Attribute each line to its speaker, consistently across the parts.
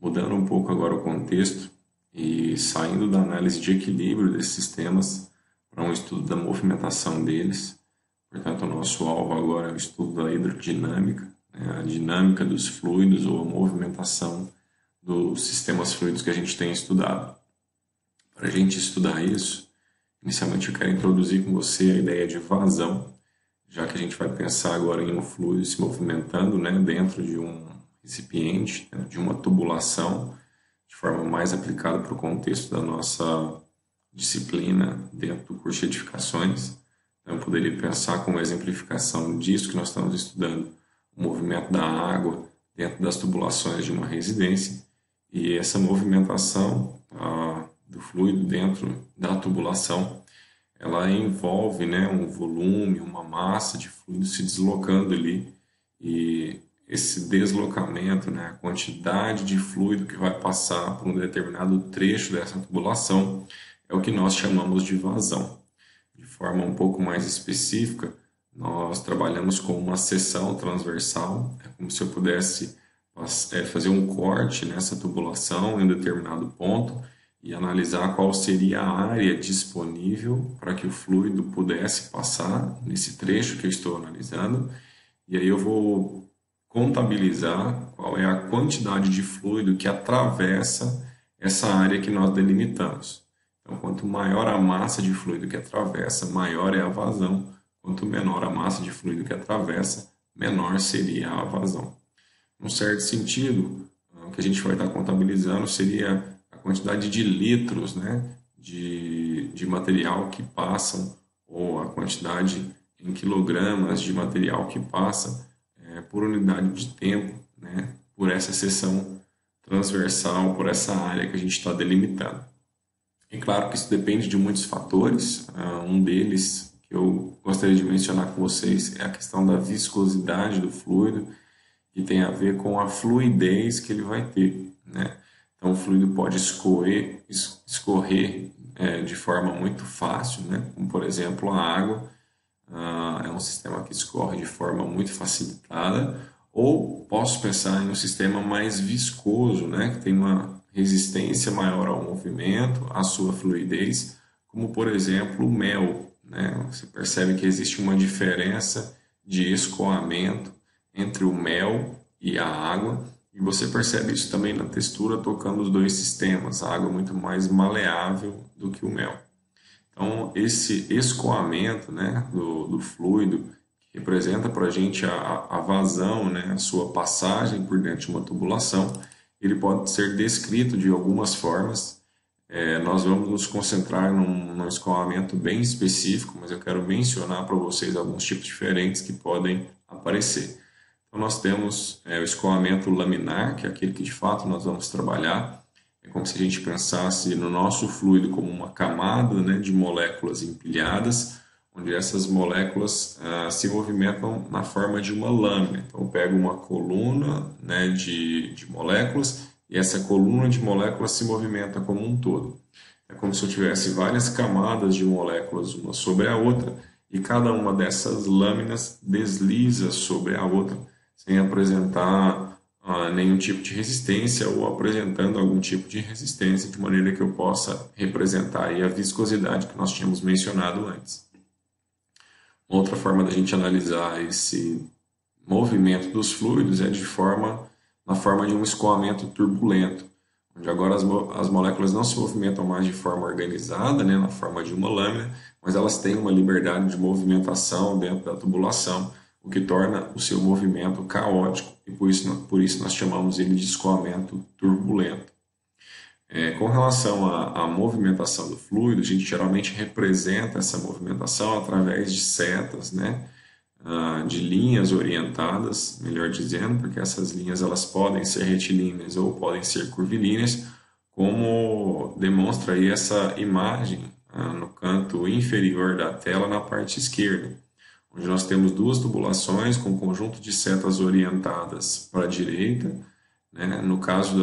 Speaker 1: Mudando um pouco agora o contexto e saindo da análise de equilíbrio desses sistemas para um estudo da movimentação deles. Portanto, o nosso alvo agora é o estudo da hidrodinâmica, né, a dinâmica dos fluidos ou a movimentação dos sistemas fluidos que a gente tem estudado. Para a gente estudar isso, inicialmente eu quero introduzir com você a ideia de vazão, já que a gente vai pensar agora em um fluido se movimentando, né, dentro de um recipiente, dentro de uma tubulação, de forma mais aplicada para o contexto da nossa disciplina dentro do curso de edificações. Então, eu poderia pensar como exemplificação disso que nós estamos estudando, o movimento da água dentro das tubulações de uma residência e essa movimentação do fluido dentro da tubulação, ela envolve, né, um volume, uma massa de fluido se deslocando ali e esse deslocamento, né, a quantidade de fluido que vai passar por um determinado trecho dessa tubulação é o que nós chamamos de vazão. De forma um pouco mais específica, nós trabalhamos com uma seção transversal, é como se eu pudesse fazer um corte nessa tubulação em um determinado ponto e analisar qual seria a área disponível para que o fluido pudesse passar nesse trecho que eu estou analisando. E aí eu vou contabilizar qual é a quantidade de fluido que atravessa essa área que nós delimitamos. Então, quanto maior a massa de fluido que atravessa, maior é a vazão. Quanto menor a massa de fluido que atravessa, menor seria a vazão. Num certo sentido, o que a gente vai estar contabilizando seria a quantidade de litros, né, de material que passam, ou a quantidade em quilogramas de material que passa por unidade de tempo, né, por essa seção transversal, por essa área que a gente está delimitando. É claro que isso depende de muitos fatores. Um deles que eu gostaria de mencionar com vocês é a questão da viscosidade do fluido, que tem a ver com a fluidez que ele vai ter, né? Então, o fluido pode escorrer de forma muito fácil, né? Como, por exemplo, a água é um sistema que escorre de forma muito facilitada, ou posso pensar em um sistema mais viscoso, né? Que tem uma resistência maior ao movimento, à sua fluidez, como, por exemplo, o mel, né? Você percebe que existe uma diferença de escoamento entre o mel e a água, e você percebe isso também na textura tocando os dois sistemas. A água é muito mais maleável do que o mel. Então, esse escoamento, né, do fluido, que representa para a gente a vazão, né, a sua passagem por dentro de uma tubulação, ele pode ser descrito de algumas formas. Nós vamos nos concentrar num escoamento bem específico, mas eu quero mencionar para vocês alguns tipos diferentes que podem aparecer. Então, nós temos o escoamento laminar, que é aquele que de fato nós vamos trabalhar. É como se a gente pensasse no nosso fluido como uma camada, né, de moléculas empilhadas, onde essas moléculas se movimentam na forma de uma lâmina. Então, eu pego uma coluna, né, de moléculas e essa coluna de moléculas se movimenta como um todo. É como se eu tivesse várias camadas de moléculas uma sobre a outra e cada uma dessas lâminas desliza sobre a outra sem apresentar nenhum tipo de resistência ou apresentando algum tipo de resistência de maneira que eu possa representar aí a viscosidade que nós tínhamos mencionado antes. Outra forma da gente analisar esse movimento dos fluidos é na forma de um escoamento turbulento, onde agora as moléculas não se movimentam mais de forma organizada, né, na forma de uma lâmina, mas elas têm uma liberdade de movimentação dentro da tubulação, o que torna o seu movimento caótico e por isso nós chamamos ele de escoamento turbulento. Com relação à movimentação do fluido, a gente geralmente representa essa movimentação através de setas, né, de linhas orientadas, melhor dizendo, porque essas linhas elas podem ser retilíneas ou podem ser curvilíneas, como demonstra aí essa imagem no canto inferior da tela na parte esquerda, onde nós temos duas tubulações com um conjunto de setas orientadas para a direita, né? No caso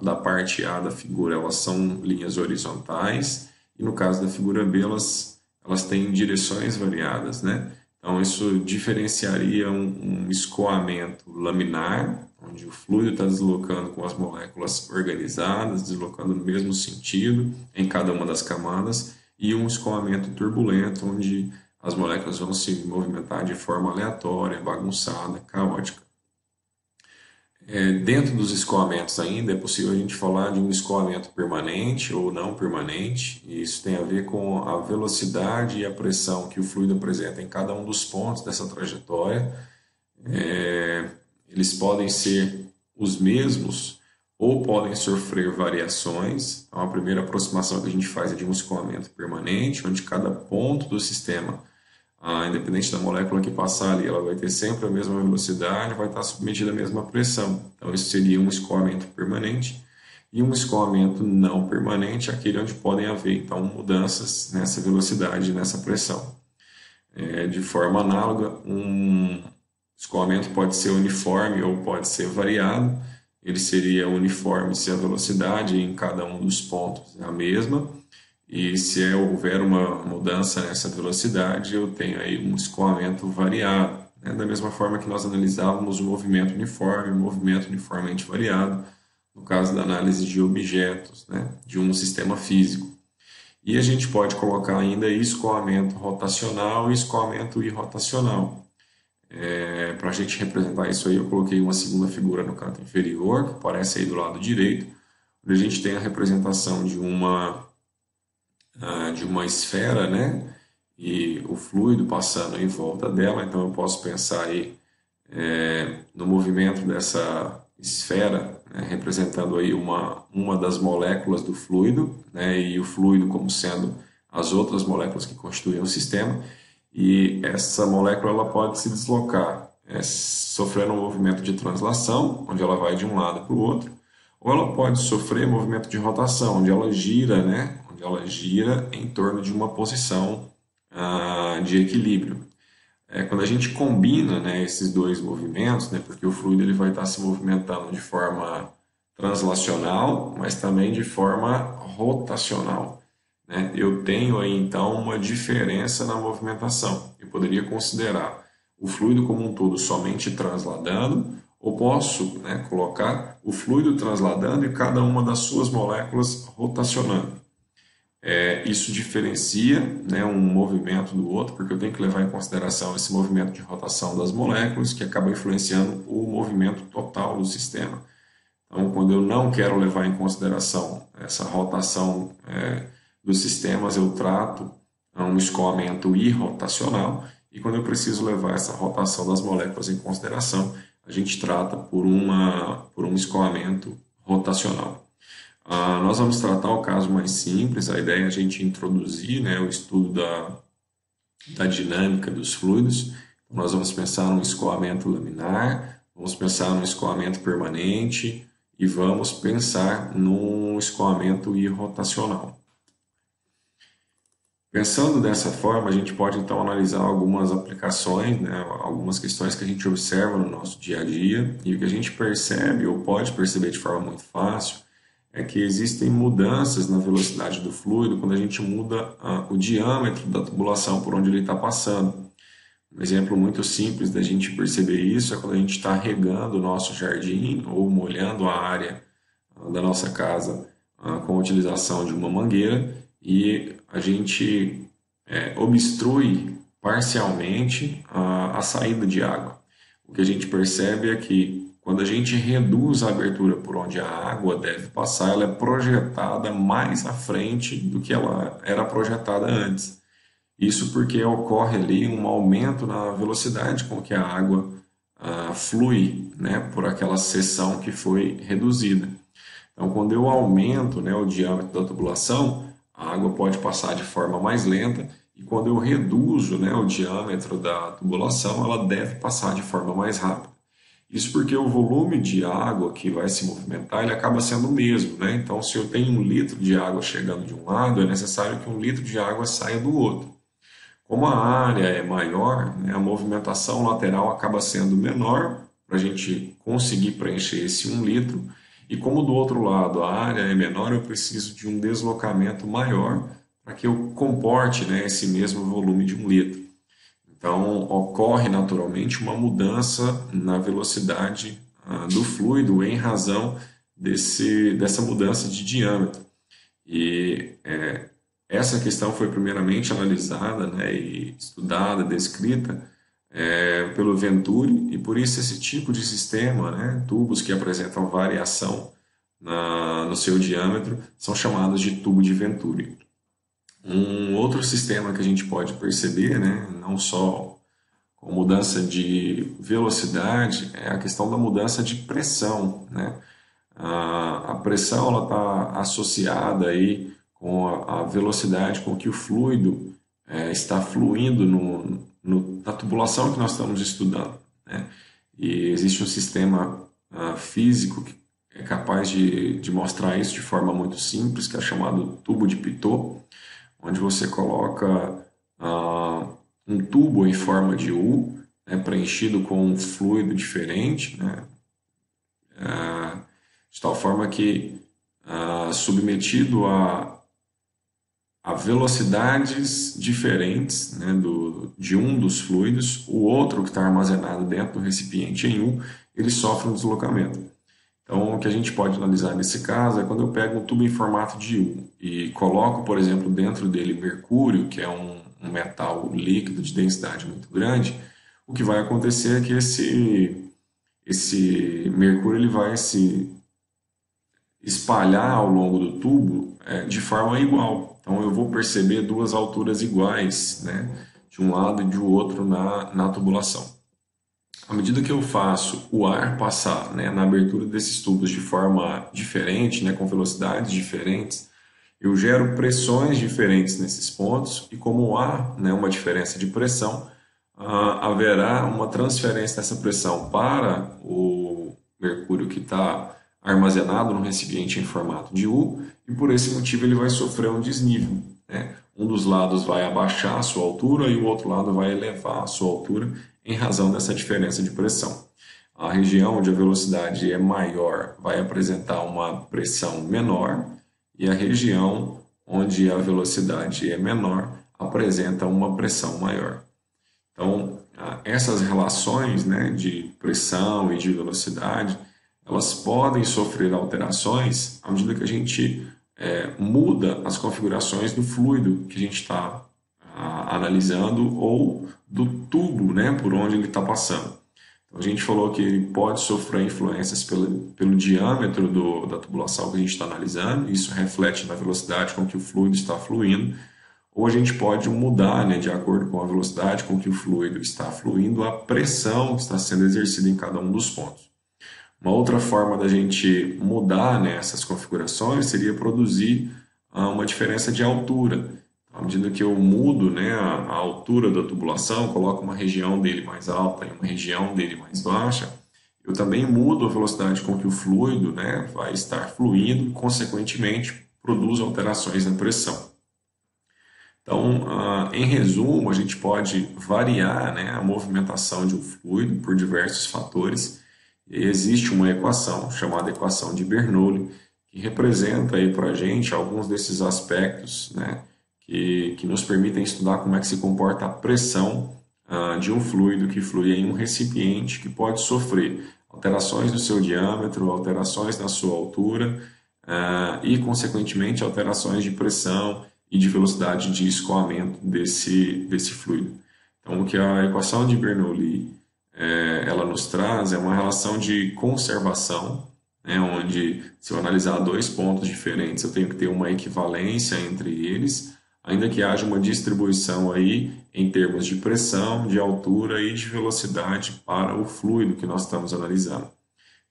Speaker 1: da parte A da figura, elas são linhas horizontais, e no caso da figura B, elas têm direções variadas, né? Então, isso diferenciaria um escoamento laminar, onde o fluido está deslocando com as moléculas organizadas, deslocando no mesmo sentido em cada uma das camadas, e um escoamento turbulento, onde as moléculas vão se movimentar de forma aleatória, bagunçada, caótica. Dentro dos escoamentos ainda é possível a gente falar de um escoamento permanente ou não permanente, e isso tem a ver com a velocidade e a pressão que o fluido apresenta em cada um dos pontos dessa trajetória. Eles podem ser os mesmos ou podem sofrer variações. Então, a primeira aproximação que a gente faz é de um escoamento permanente, onde cada ponto do sistema, independente da molécula que passar ali, ela vai ter sempre a mesma velocidade, vai estar submetida à mesma pressão. Então, isso seria um escoamento permanente. E um escoamento não permanente é aquele onde podem haver, então, mudanças nessa velocidade e nessa pressão. De forma análoga, um escoamento pode ser uniforme ou pode ser variado. Ele seria uniforme se a velocidade em cada um dos pontos é a mesma, e se houver uma mudança nessa velocidade, eu tenho aí um escoamento variado, né? Da mesma forma que nós analisávamos o movimento uniforme, o movimento uniformemente variado, no caso da análise de objetos, né? De um sistema físico. E a gente pode colocar ainda escoamento rotacional e escoamento irrotacional. Para a gente representar isso aí, eu coloquei uma segunda figura no canto inferior, que aparece aí do lado direito, onde a gente tem a representação de uma esfera, né? E o fluido passando em volta dela. Então eu posso pensar aí no movimento dessa esfera, né? Representando aí uma das moléculas do fluido, né? E o fluido como sendo as outras moléculas que constituem o sistema. E essa molécula ela pode se deslocar, sofrendo um movimento de translação, onde ela vai de um lado para o outro, ou ela pode sofrer movimento de rotação, onde ela gira, né? Onde ela gira em torno de uma posição de equilíbrio. Quando a gente combina, né, esses dois movimentos, né, porque o fluido ele vai estar se movimentando de forma translacional, mas também de forma rotacional, né? Eu tenho aí então uma diferença na movimentação. Eu poderia considerar o fluido como um todo somente transladando, ou posso, né, colocar o fluido transladando e cada uma das suas moléculas rotacionando. Isso diferencia, né, um movimento do outro, porque eu tenho que levar em consideração esse movimento de rotação das moléculas, que acaba influenciando o movimento total do sistema. Então, quando eu não quero levar em consideração essa rotação dos sistemas, eu trato um escoamento irrotacional, e quando eu preciso levar essa rotação das moléculas em consideração, a gente trata por um escoamento rotacional. Nós vamos tratar o caso mais simples. A ideia é a gente introduzir, né, o estudo da dinâmica dos fluidos. Então, nós vamos pensar num escoamento laminar, vamos pensar num escoamento permanente e vamos pensar num escoamento irrotacional. Pensando dessa forma, a gente pode então analisar algumas aplicações, né, algumas questões que a gente observa no nosso dia a dia, e o que a gente percebe ou pode perceber de forma muito fácil é que existem mudanças na velocidade do fluido quando a gente muda o diâmetro da tubulação por onde ele está passando. Um exemplo muito simples da gente perceber isso é quando a gente está regando o nosso jardim ou molhando a área da nossa casa com a utilização de uma mangueira, e a gente obstrui parcialmente a saída de água. O que a gente percebe é que quando a gente reduz a abertura por onde a água deve passar, ela é projetada mais à frente do que ela era projetada antes. Isso porque ocorre ali um aumento na velocidade com que a água flui, né, por aquela seção que foi reduzida. Então, quando eu aumento, né, o diâmetro da tubulação, a água pode passar de forma mais lenta, e quando eu reduzo, né, o diâmetro da tubulação, ela deve passar de forma mais rápida. Isso porque o volume de água que vai se movimentar, ele acaba sendo o mesmo, né? Então, se eu tenho 1 litro de água chegando de um lado, é necessário que 1 litro de água saia do outro. Como a área é maior, né, a movimentação lateral acaba sendo menor para a gente conseguir preencher esse 1 litro. E como do outro lado a área é menor, eu preciso de um deslocamento maior para que eu comporte, né, esse mesmo volume de 1 litro. Então, ocorre naturalmente uma mudança na velocidade do fluido em razão dessa mudança de diâmetro. E essa questão foi primeiramente analisada, né, e estudada, descrita pelo Venturi, e por isso esse tipo de sistema, né, tubos que apresentam variação no seu diâmetro, são chamados de tubo de Venturi. Um outro sistema que a gente pode perceber, né, não só com mudança de velocidade, é a questão da mudança de pressão, né? A pressão está associada aí com a velocidade com que o fluido está fluindo na tubulação que nós estamos estudando, né? E existe um sistema físico que é capaz de mostrar isso de forma muito simples, que é chamado tubo de Pitot, onde você coloca um tubo em forma de U, né, preenchido com um fluido diferente, né, de tal forma que, submetido a velocidades diferentes, né, de um dos fluidos, o outro que está armazenado dentro do recipiente em U, ele sofre um deslocamento. Então, o que a gente pode analisar nesse caso é quando eu pego um tubo em formato de U e coloco, por exemplo, dentro dele mercúrio, que é um metal líquido de densidade muito grande, o que vai acontecer é que esse mercúrio ele vai se espalhar ao longo do tubo de forma igual. Então, eu vou perceber duas alturas iguais, né, de um lado e de outro na tubulação. À medida que eu faço o ar passar, né, na abertura desses tubos de forma diferente, né, com velocidades diferentes, eu gero pressões diferentes nesses pontos e como há, né, uma diferença de pressão, haverá uma transferência dessa pressão para o mercúrio que está armazenado no recipiente em formato de U e por esse motivo ele vai sofrer um desnível, né? Um dos lados vai abaixar a sua altura e o outro lado vai elevar a sua altura em razão dessa diferença de pressão. A região onde a velocidade é maior vai apresentar uma pressão menor e a região onde a velocidade é menor apresenta uma pressão maior. Então, essas relações, né, de pressão e de velocidade, elas podem sofrer alterações à medida que a gente muda as configurações do fluido que a gente está analisando ou do tubo, né, por onde ele está passando. Então, a gente falou que ele pode sofrer influências pelo diâmetro da tubulação que a gente está analisando, isso reflete na velocidade com que o fluido está fluindo, ou a gente pode mudar, né, de acordo com a velocidade com que o fluido está fluindo, a pressão que está sendo exercida em cada um dos pontos. Uma outra forma da gente mudar, né, essas configurações seria produzir uma diferença de altura. À medida que eu mudo, né, a altura da tubulação, coloco uma região dele mais alta e uma região dele mais baixa, eu também mudo a velocidade com que o fluido, né, vai estar fluindo e, consequentemente, produz alterações na pressão. Então, em resumo, a gente pode variar, né, a movimentação de um fluido por diversos fatores. E existe uma equação chamada equação de Bernoulli que representa aí para a gente alguns desses aspectos, né, que nos permitem estudar como é que se comporta a pressão de um fluido que flui em um recipiente que pode sofrer alterações no seu diâmetro, alterações na sua altura e, consequentemente, alterações de pressão e de velocidade de escoamento desse fluido. Então, o que a equação de Bernoulli ela nos traz é uma relação de conservação, né, onde, se eu analisar dois pontos diferentes, eu tenho que ter uma equivalência entre eles, ainda que haja uma distribuição aí em termos de pressão, de altura e de velocidade para o fluido que nós estamos analisando.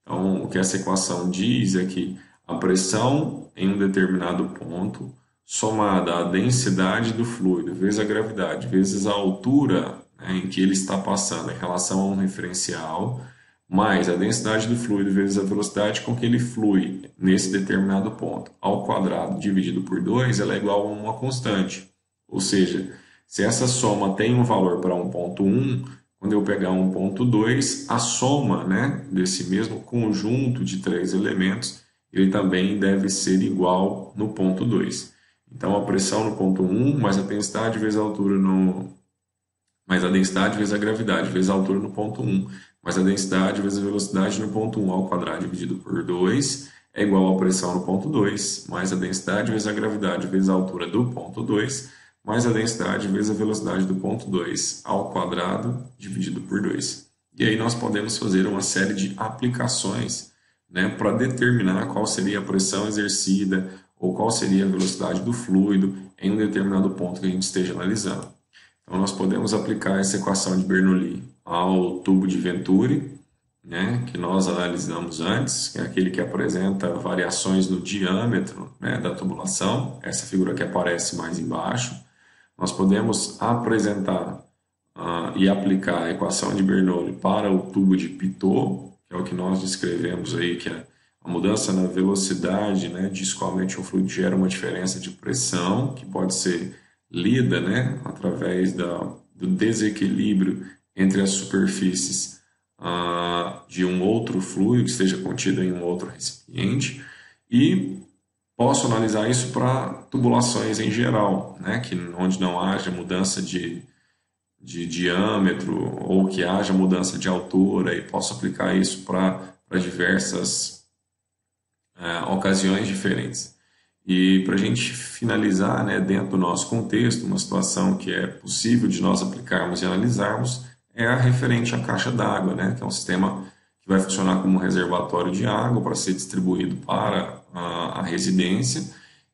Speaker 1: Então, o que essa equação diz é que a pressão em um determinado ponto, somada à densidade do fluido, vezes a gravidade, vezes a altura, né, em que ele está passando em relação a um referencial, mais a densidade do fluido vezes a velocidade com que ele flui nesse determinado ponto, ao quadrado dividido por 2, ela é igual a uma constante. Ou seja, se essa soma tem um valor para 1,1, quando eu pegar 1,2, a soma, né, desse mesmo conjunto de três elementos, ele também deve ser igual no ponto 2. Então, a pressão no ponto 1, mais a densidade vezes a altura mais a densidade vezes a gravidade vezes a altura no ponto 1, mas a densidade vezes a velocidade no ponto 1 ao quadrado dividido por 2 é igual à pressão no ponto 2, mais a densidade vezes a gravidade vezes a altura do ponto 2, mais a densidade vezes a velocidade do ponto 2 ao quadrado dividido por 2. E aí nós podemos fazer uma série de aplicações, né, para determinar qual seria a pressão exercida ou qual seria a velocidade do fluido em um determinado ponto que a gente esteja analisando. Então, nós podemos aplicar essa equação de Bernoulli ao tubo de Venturi, né, que nós analisamos antes, que é aquele que apresenta variações no diâmetro, né, da tubulação, essa figura que aparece mais embaixo. Nós podemos apresentar e aplicar a equação de Bernoulli para o tubo de Pitot, que é o que nós descrevemos aí, que é a mudança na velocidade, né, de escoamento de um fluido gera uma diferença de pressão, que pode ser lida, né, através do desequilíbrio entre as superfícies de um outro fluido que esteja contido em um outro recipiente, e posso analisar isso para tubulações em geral, né, onde não haja mudança de diâmetro ou que haja mudança de altura, e posso aplicar isso para diversas ocasiões diferentes. E para a gente finalizar, né, dentro do nosso contexto, uma situação que é possível de nós aplicarmos e analisarmos é a referente à caixa d'água, né, que é um sistema que vai funcionar como um reservatório de água para ser distribuído para a residência,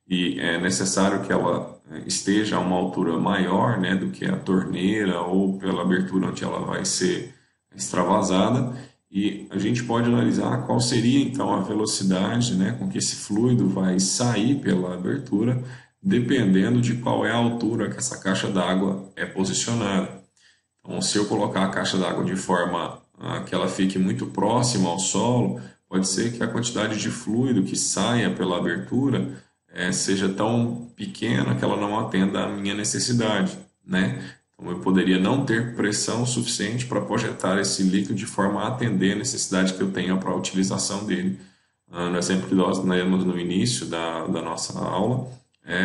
Speaker 1: e é necessário que ela esteja a uma altura maior, né, do que a torneira ou pela abertura onde ela vai ser extravasada. E a gente pode analisar qual seria então a velocidade, né, com que esse fluido vai sair pela abertura, dependendo de qual é a altura que essa caixa d'água é posicionada. Então, se eu colocar a caixa d'água de forma que ela fique muito próxima ao solo, pode ser que a quantidade de fluido que saia pela abertura seja tão pequena que ela não atenda à minha necessidade, né? Então, eu poderia não ter pressão suficiente para projetar esse líquido de forma a atender a necessidade que eu tenho para a utilização dele. No exemplo que nós demos no início da nossa aula,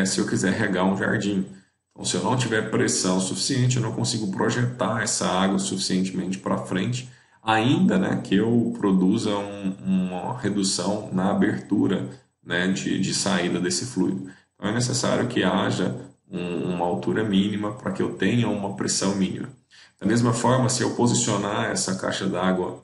Speaker 1: se eu quiser regar um jardim. Então, se eu não tiver pressão suficiente, eu não consigo projetar essa água suficientemente para frente, ainda, né, que eu produza uma redução na abertura, né, de saída desse fluido. Então, é necessário que haja uma altura mínima para que eu tenha uma pressão mínima. Da mesma forma, se eu posicionar essa caixa d'água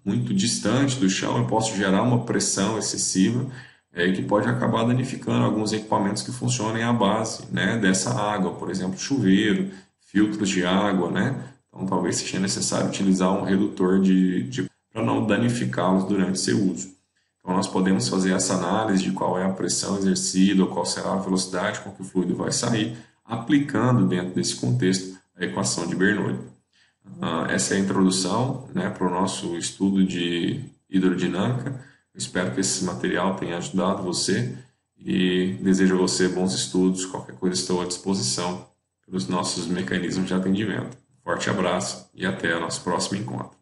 Speaker 1: muito distante do chão, eu posso gerar uma pressão excessiva que pode acabar danificando alguns equipamentos que funcionem à base, né, dessa água, por exemplo, chuveiro, filtros de água, né? Então, talvez seja necessário utilizar um redutor para não danificá-los durante seu uso. Então, nós podemos fazer essa análise de qual é a pressão exercida ou qual será a velocidade com que o fluido vai sair, aplicando dentro desse contexto a equação de Bernoulli. Essa é a introdução, né, para o nosso estudo de hidrodinâmica. Eu espero que esse material tenha ajudado você e desejo a você bons estudos. Qualquer coisa estou à disposição pelos nossos mecanismos de atendimento. Forte abraço e até o nosso próximo encontro.